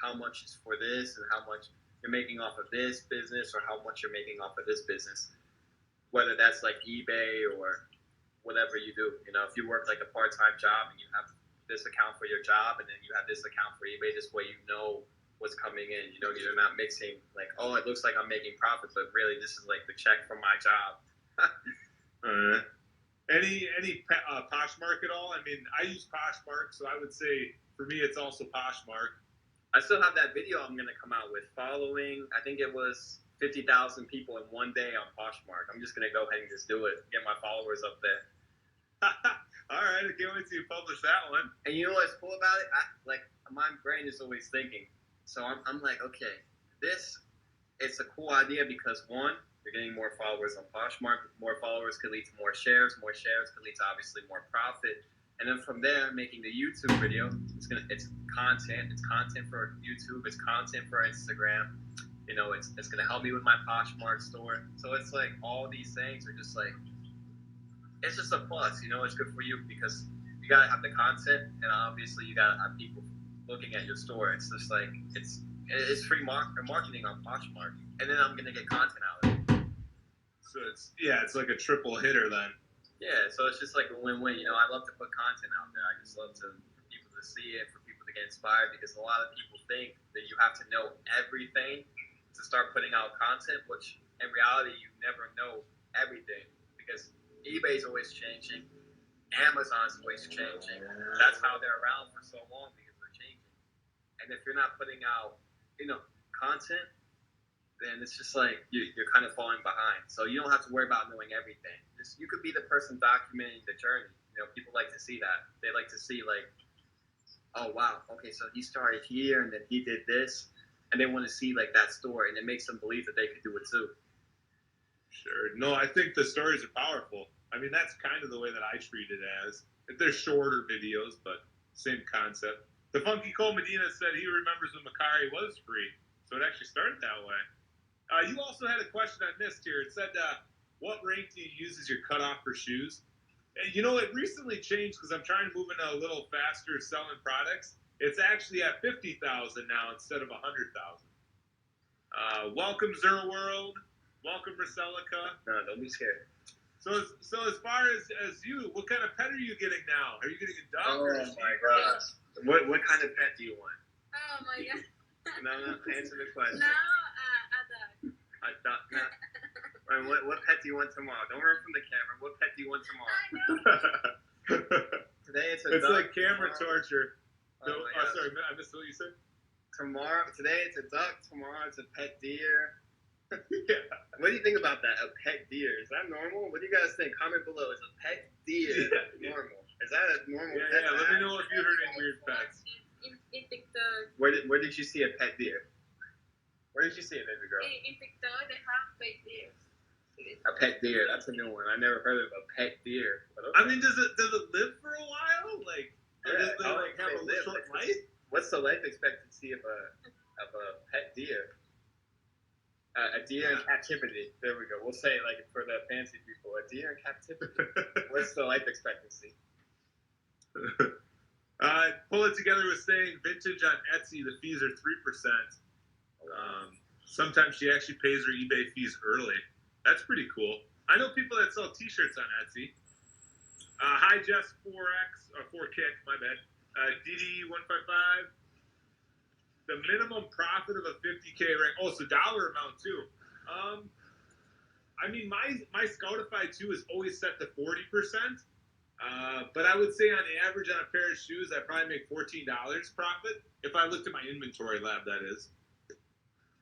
how much is for this and how much you're making off of this business or how much you're making off of this business. Whether that's like eBay or whatever you do. If you work like a part-time job and you have this account for your job and then you have this account for eBay, this way you know what's coming in. You're not mixing like, oh, it looks like I'm making profit, but really this is like the check from my job. Any Poshmark at all? I mean, I use Poshmark, so I would say for me it's also Poshmark. I still have that video I'm going to come out with following, I think it was 50,000 people in one day on Poshmark. I'm just going to go ahead and just do it, get my followers up there. All right, I can't wait till you publish that one. And you know what's cool about it? My brain is always thinking. So I'm like, okay, it's a cool idea because one, you're getting more followers on Poshmark. More followers could lead to more shares. More shares could lead to obviously more profit. And then from there, making the YouTube video, it's content. It's content for YouTube. It's content for Instagram. It's gonna help me with my Poshmark store. So it's like all these things are just like, it's just a plus. It's good for you because you gotta have the content, and obviously you gotta have people looking at your store. It's just like it's free marketing on Poshmark, and then I'm gonna get content out of it. So it's like a triple hitter then. Yeah, so it's just like a win-win. I love to put content out there. I just love for people to see it, for people to get inspired, because a lot of people think that you have to know everything to start putting out content, which in reality you never know everything because eBay's always changing, Amazon's always changing. That's how they're around for so long because they're changing. And if you're not putting out, content, then it's just like you're kind of falling behind. So you don't have to worry about knowing everything. You could be the person documenting the journey. People like to see that. They like to see like, oh wow, okay, so he started here and then he did this, and they want to see like that story, and it makes them believe that they could do it too. Sure. No, I think the stories are powerful. I mean, that's kind of the way that I treat it as. They're shorter videos, but same concept. The Funky Cole Medina said he remembers when Mercari was free, so it actually started that way. You also had a question I missed here. It said, what rank do you use as your cutoff for shoes? And, it recently changed because I'm trying to move into a little faster selling products. It's actually at 50,000 now instead of 100,000. Welcome, Zero World. Welcome, Marcelica. No, don't be scared. So as far as you, what kind of pet are you getting now? Are you getting a dog? Oh or a sheep? my gosh. What kind of pet do you want? Oh my god. No, answer the question. Now, a dog. A duck. No. Right, what pet do you want tomorrow? Don't run from the camera. What pet do you want tomorrow? I know. Today it's a It's duck. like camera tomorrow- torture. Oh No, my gosh. sorry, I missed what you said. Today it's a duck. Tomorrow it's a pet deer. Yeah. What do you think about that? A pet deer? Is that normal? What do you guys think? Comment below. Is a pet deer Yeah. normal? Is that a normal Yeah, pet? yeah. to Let me have? know if you heard any weird pets. In TikTok. Where did you see a pet deer? Where did you see it, baby girl? In TikTok, they have fake deers. A pet deer. That's a new one. I never heard of a pet deer. But I mean, does it live for a while? Like, or does it Yeah, like have a they live. short life? What's the life expectancy of a pet deer? A deer in captivity. There we go. We'll say like for the fancy people, a deer in captivity. What's the life expectancy? Pull it together with saying vintage on Etsy. The fees are 3%. Sometimes she actually pays her eBay fees early. That's pretty cool. I know people that sell T-shirts on Etsy. Hi Jess 4X or 4Kick, my bad. DD155. The minimum profit of a 50K rank. Oh, so dollar amount too. I mean, my Scoutify 2 is always set to 40%. But I would say on average on a pair of shoes, I probably make $14 profit. If I looked at my inventory lab, that is.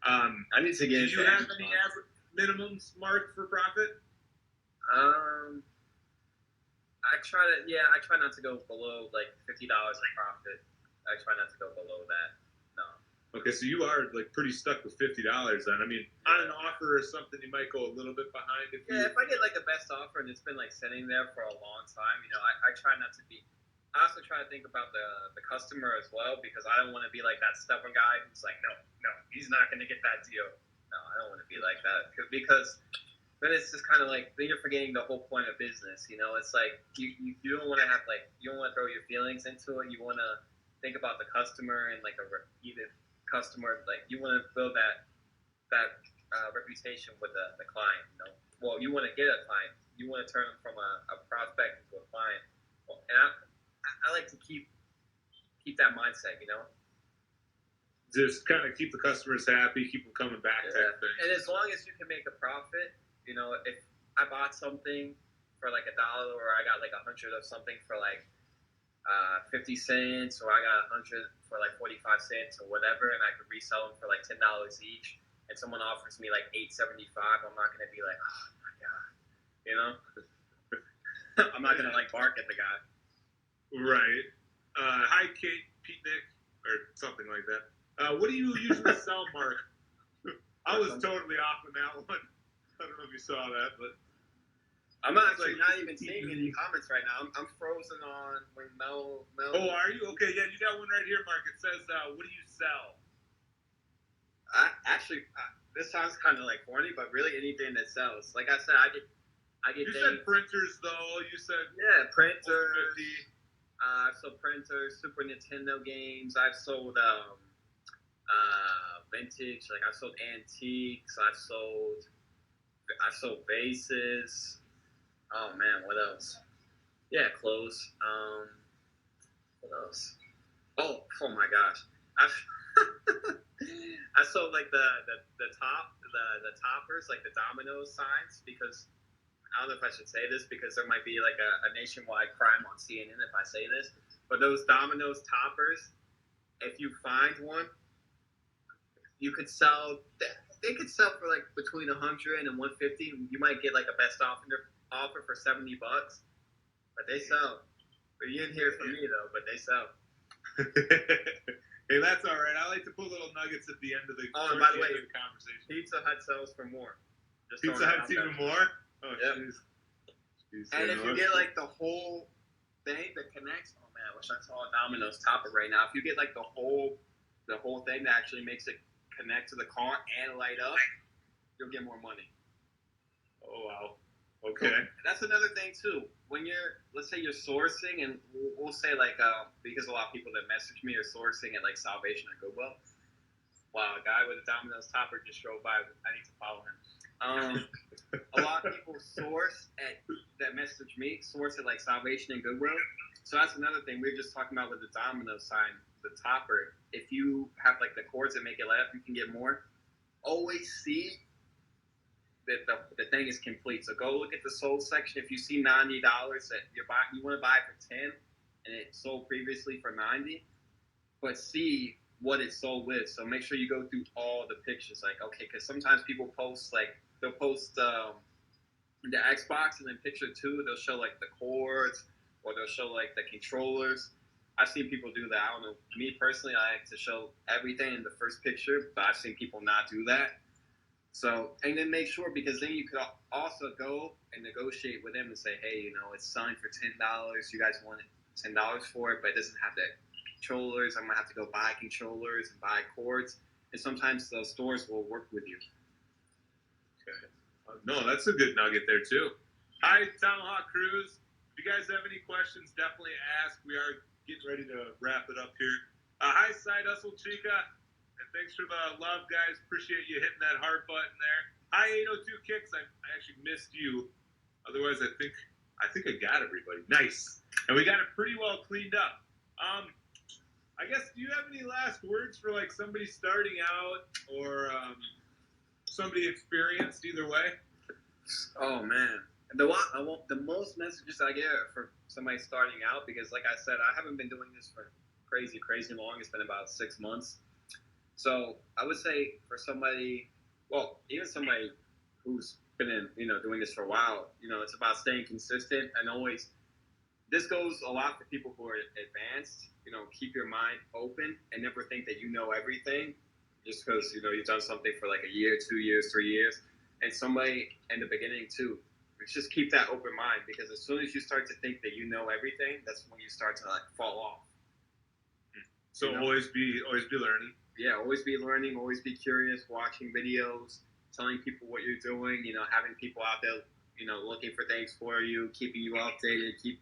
I need to get. Do you have any average minimums, Mark, for profit? I try not to go below like $50 in profit. I try not to go below that. No. Okay, so you are like pretty stuck with $50 then. I mean, on an offer or something, you might go a little bit behind. If I get like a best offer and it's been like sitting there for a long time, I try not to be. I also try to think about the customer as well because I don't want to be like that stubborn guy who's like, no, he's not going to get that deal. No, I don't want to be like that because then it's just kind of like then you're forgetting the whole point of business. It's like you don't want to have like you don't want to throw your feelings into it. You want to think about the customer and like even customer like you want to build that reputation with the client. Well, you want to get a client. You want to turn them from a prospect into a client. And I like to keep that mindset. Just kind of keep the customers happy, keep them coming back type thing. And as long as you can make a profit, if I bought something for like $1 or I got like 100 of something for like 50 cents or I got 100 for like 45 cents or whatever and I could resell them for like $10 each and someone offers me like $8.75, I'm not going to be like, oh my God, I'm not going to like bark at the guy. Right. Hi, Kate, Pete Nick, or something like that. What do you usually sell, Mark? I was totally off on that one. I don't know if you saw that, but I'm actually not even seeing any comments right now. I'm frozen on when Mel. Oh, are you? Okay, yeah, you got one right here, Mark. It says, what do you sell? This sounds kind of like corny, but really anything that sells. Like I said, I get. You said printers, though. You said printers. I've sold printers, Super Nintendo games. I've sold vintage. Like I've sold antiques. I've sold vases. Oh man, what else? Yeah, clothes. What else? Oh my gosh, I sold like the toppers, like the Domino's signs, because I don't know if I should say this because there might be like a nationwide crime on CNN if I say this, but those Domino's toppers, if you find one, you could sell. They could sell for like between 100 and 150. You might get like a best offer for $70, but they sell. But you didn't hear it from me though. But they sell. Hey, that's all right. I like to put little nuggets at the end of the, and by the way, conversation. Pizza Hut sells for more. Pizza Hut's even more? Oh, yep. Jeez. And if you get like the whole thing that connects, oh man, I wish I saw a Domino's topper right now. If you get like the whole thing that actually makes it connect to the car and light up, you'll get more money. Oh wow. Okay. So that's another thing too. When let's say you're sourcing, and we'll say like because a lot of people that message me are sourcing at like Salvation or Goodwill. Wow, a guy with a Domino's topper just drove by. I need to follow him. a lot of people that message me source at like Salvation and Goodwill. So that's another thing we were just talking about with the domino sign, the topper. If you have like the cords that make it light up, you can get more. Always see that the thing is complete. So go look at the sold section. If you see $90 that you want to buy it for 10 and it sold previously for 90, but see what it sold with. So make sure you go through all the pictures. Like, okay, because sometimes people post like they'll post the Xbox and then picture 2 they'll show like the cords or they'll show like the controllers. I've seen people do that. I don't know. Me personally, I like to show everything in the first picture, but I've seen people not do that. So, and then make sure, because then you could also go and negotiate with them and say, hey, it's selling for $10. You guys want $10 for it, but it doesn't have the controllers. I'm going to have to go buy controllers and buy cords. And sometimes those stores will work with you. Okay. No, that's a good nugget there, too. Hi, Tomahawk Cruise. If you guys have any questions, definitely ask. We are getting ready to wrap it up here. Hi, Side Hustle Chica. And thanks for the love, guys. Appreciate you hitting that heart button there. Hi, 802 Kicks. I actually missed you. Otherwise, I think I got everybody. Nice. And we got it pretty well cleaned up. I guess, do you have any last words for like somebody starting out or somebody experienced either way? Oh man, the most messages I get for somebody starting out, because like I said, I haven't been doing this for crazy long. It's been about 6 months. So I would say for somebody, well, even somebody who's been doing this for a while, it's about staying consistent and always. This goes a lot for people who are advanced. Keep your mind open and never think that you know everything just because, you've done something for like a year, 2 years, 3 years. And somebody in the beginning too, just keep that open mind, because as soon as you start to think that you know everything, that's when you start to like fall off. So always be learning. Yeah, always be learning, always be curious, watching videos, telling people what you're doing, having people out there, looking for things for you, keeping you updated,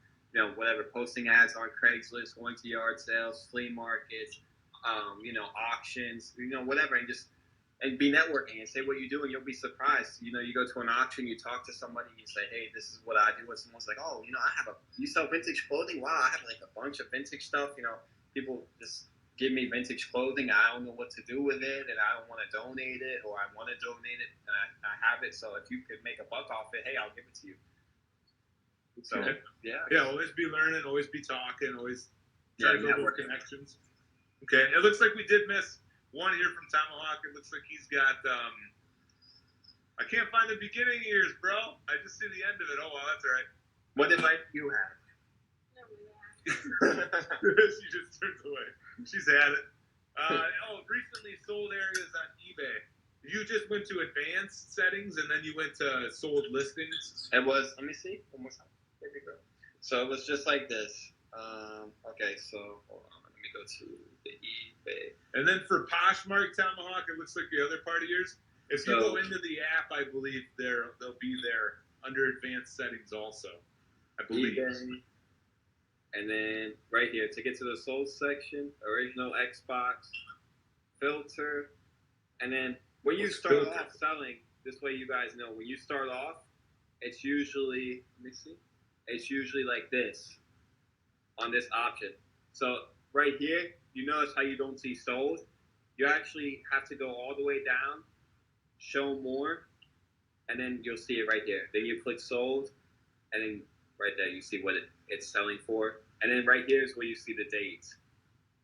whatever, posting ads on Craigslist, going to yard sales, flea markets, auctions, whatever, and be networking and say what you do, and you'll be surprised. You go to an auction, you talk to somebody, and you say, hey, this is what I do, and someone's like, oh, you sell vintage clothing? Wow, I have like a bunch of vintage stuff. People just give me vintage clothing. I don't know what to do with it, and I don't want to donate it, or I want to donate it, and I have it, so if you could make a buck off it, hey, I'll give it to you. So, yeah, always be learning, always be talking, always try to build connections. Okay, it looks like we did miss one here from Tomahawk. It looks like he's got, I can't find the beginning of yours, bro. I just see the end of it. Oh, well, that's all right. What advice do you have? She just turns away. She's had it. Recently sold areas on eBay. You just went to advanced settings and then you went to sold listings? It was, let me see, one more time. There we go. So it was just like this. Okay, so hold on. Let me go to the eBay. And then for Poshmark, Tomahawk, it looks like the other part of yours. If you go into the app, I believe they'll be there under advanced settings also. I believe. eBay. And then right here, to get to the sold section, original Xbox, filter, and then when you start off selling, this way you guys know, when you start off, it's usually, let me see, it's usually like this on this option. So right here, you notice how you don't see sold. You actually have to go all the way down, show more, and then you'll see it right here. Then you click sold, and then right there you see what it's selling for. And then right here is where you see the dates.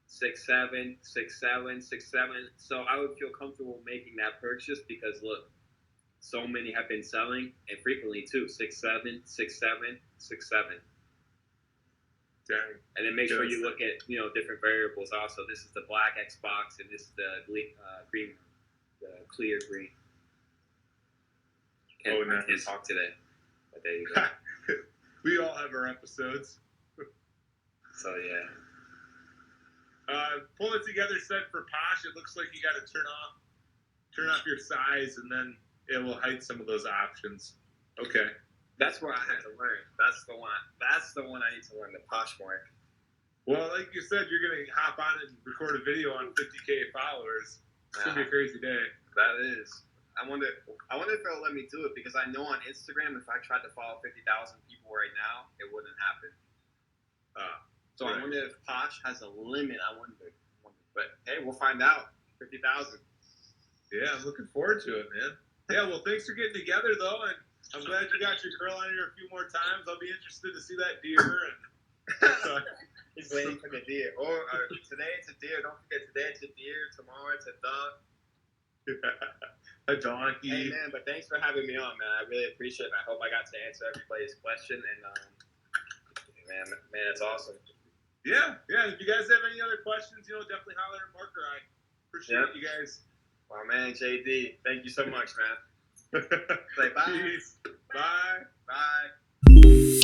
6/7, 6/7, 6/7. So I would feel comfortable making that purchase because look, so many have been selling, and frequently too. 6/7, 6/7, 6/7. Dang. And then make sure you look at different variables also. This is the black Xbox, and this is the green, the clear green. Nice. Can't talk today, but there you go. We all have our episodes. So yeah. Pull it together set for Posh. It looks like you got to turn off your size, and then it will hide some of those options. Okay. That's where I had to learn. That's the one. That's the one I need to learn. The Poshmark. Well, like you said, you're gonna hop on and record a video on 50K followers. It's gonna be a crazy day. That is. I wonder if it'll let me do it because I know on Instagram if I tried to follow 50,000 people right now, it wouldn't happen. So right. I wonder if Posh has a limit. I wonder. But hey, we'll find out. 50,000. Yeah, I'm looking forward to it, man. Yeah, well, thanks for getting together though, and I'm glad you got your girl on here a few more times. I'll be interested to see that deer. And He's waiting for the deer. Or today it's a deer. Don't forget, today it's a deer. Tomorrow it's a duck. A donkey. Hey man, but thanks for having me on, man. I really appreciate it. I hope I got to answer everybody's question, and man, it's awesome. Yeah. If you guys have any other questions, definitely holler at Mark or I. Appreciate you guys. Well, man, JD, thank you so much, man. Say bye. Peace. Bye. Bye.